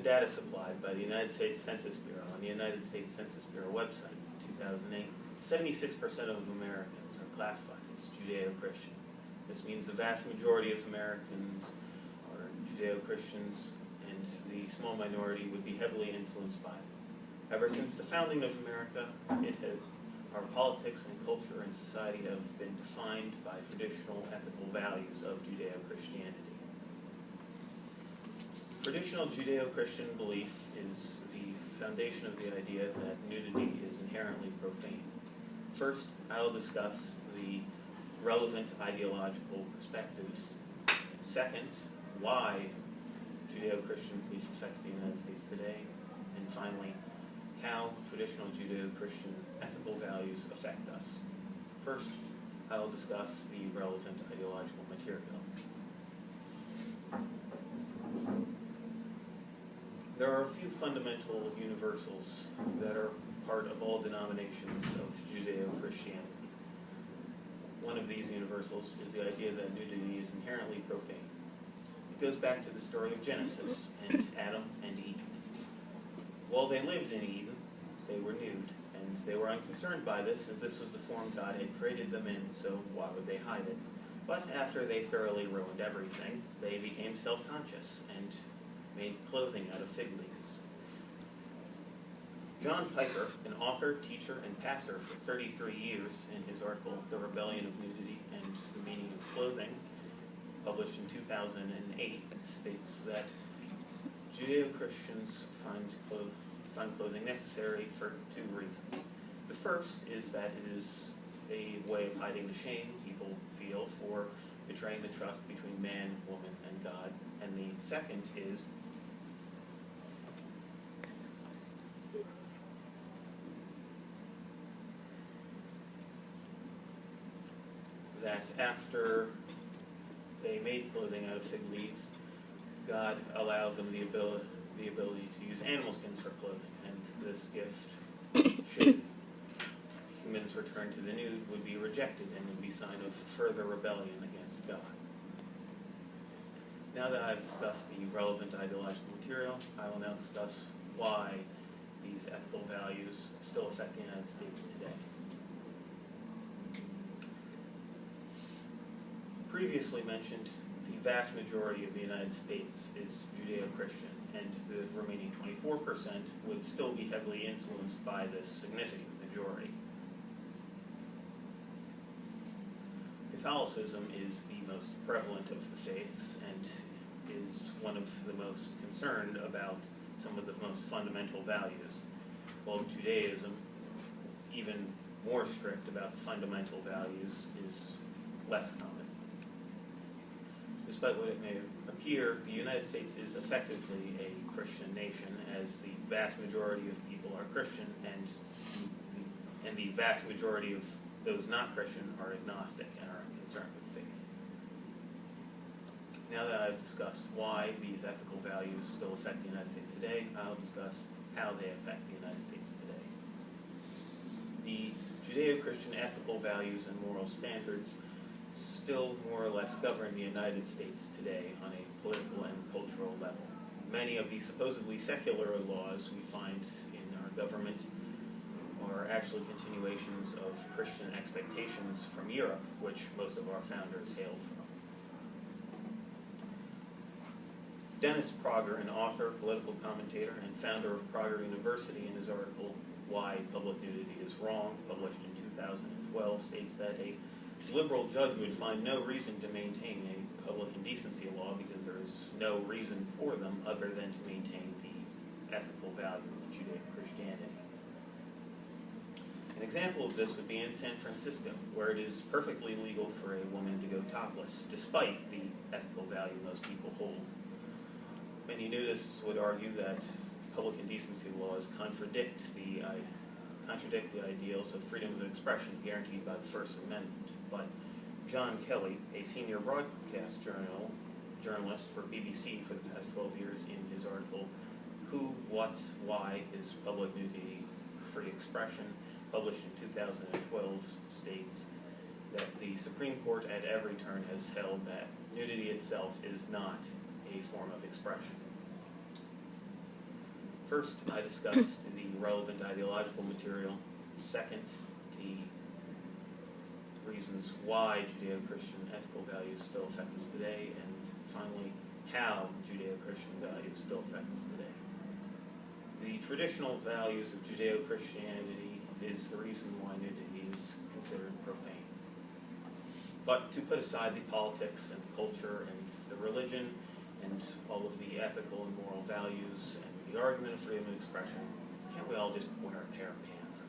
data supplied by the United States Census Bureau on the United States Census Bureau website in 2008, 76% of Americans are classified as Judeo-Christian. This means the vast majority of Americans are Judeo-Christians, and the small minority would be heavily influenced by it. Ever since the founding of America, our politics and culture and society have been defined by traditional ethical values of Judeo-Christianity. Traditional Judeo-Christian belief is the foundation of the idea that nudity is inherently profane. First, I'll discuss the relevant ideological perspectives. Second, why Judeo-Christian belief affects the United States today. And finally, how traditional Judeo-Christian ethical values affect us. First, I'll discuss the relevant ideological material. There are a few fundamental universals that are part of all denominations of Judeo-Christianity. One of these universals is the idea that nudity is inherently profane. It goes back to the story of Genesis and Adam and Eve. While they lived in Eden, they were nude, and they were unconcerned by this, as this was the form God had created them in, so why would they hide it? But after they thoroughly ruined everything, they became self-conscious and made clothing out of fig leaves. John Piper, an author, teacher, and pastor for 33 years, in his article, The Rebellion of Nudity and the Meaning of Clothing, published in 2008, states that Judeo-Christians find clothing necessary for two reasons. The first is that it is a way of hiding the shame people feel for betraying the trust between man, woman, and God. And the second is that after they made clothing out of fig leaves, God allowed them the ability to use animal skins for clothing, and this gift, should humans return to the nude, would be rejected and would be a sign of further rebellion against God. Now that I've discussed the relevant ideological material, I will now discuss why these ethical values still affect the United States today. Previously mentioned, the vast majority of the United States is Judeo-Christian, and the remaining 24% would still be heavily influenced by this significant majority. Catholicism is the most prevalent of the faiths and is one of the most concerned about some of the most fundamental values, while Judaism, even more strict about the fundamental values, is less common. Despite what it may appear, the United States is effectively a Christian nation, as the vast majority of people are Christian, and the vast majority of those not Christian are agnostic and are concerned with faith. Now that I've discussed why these ethical values still affect the United States today, I'll discuss how they affect the United States today. The Judeo-Christian ethical values and moral standards still more or less govern the United States today on a political and cultural level. Many of the supposedly secular laws we find in our government are actually continuations of Christian expectations from Europe, which most of our founders hailed from. Dennis Prager, an author, political commentator, and founder of Prager University, in his article, Why Public Nudity is Wrong, published in 2012, states that a liberal judge would find no reason to maintain a public indecency law because there is no reason for them other than to maintain the ethical value of Judeo-Christianity. An example of this would be in San Francisco, where it is perfectly legal for a woman to go topless, despite the ethical value most people hold. Many nudists would argue that public indecency laws contradict the ideals of freedom of expression guaranteed by the First Amendment. But John Kelly, a senior broadcast journalist for BBC for the past 12 years, in his article, Who, What, Why is Public Nudity Free Expression, published in 2012, states that the Supreme Court at every turn has held that nudity itself is not a form of expression. First, I discussed the relevant ideological material. Second, the reasons why Judeo-Christian ethical values still affect us today, and finally, how Judeo-Christian values still affect us today. The traditional values of Judeo-Christianity is the reason why nudity is considered profane. But to put aside the politics and culture and the religion and all of the ethical and moral values and the argument of freedom of expression, can't we all just wear a pair of pants?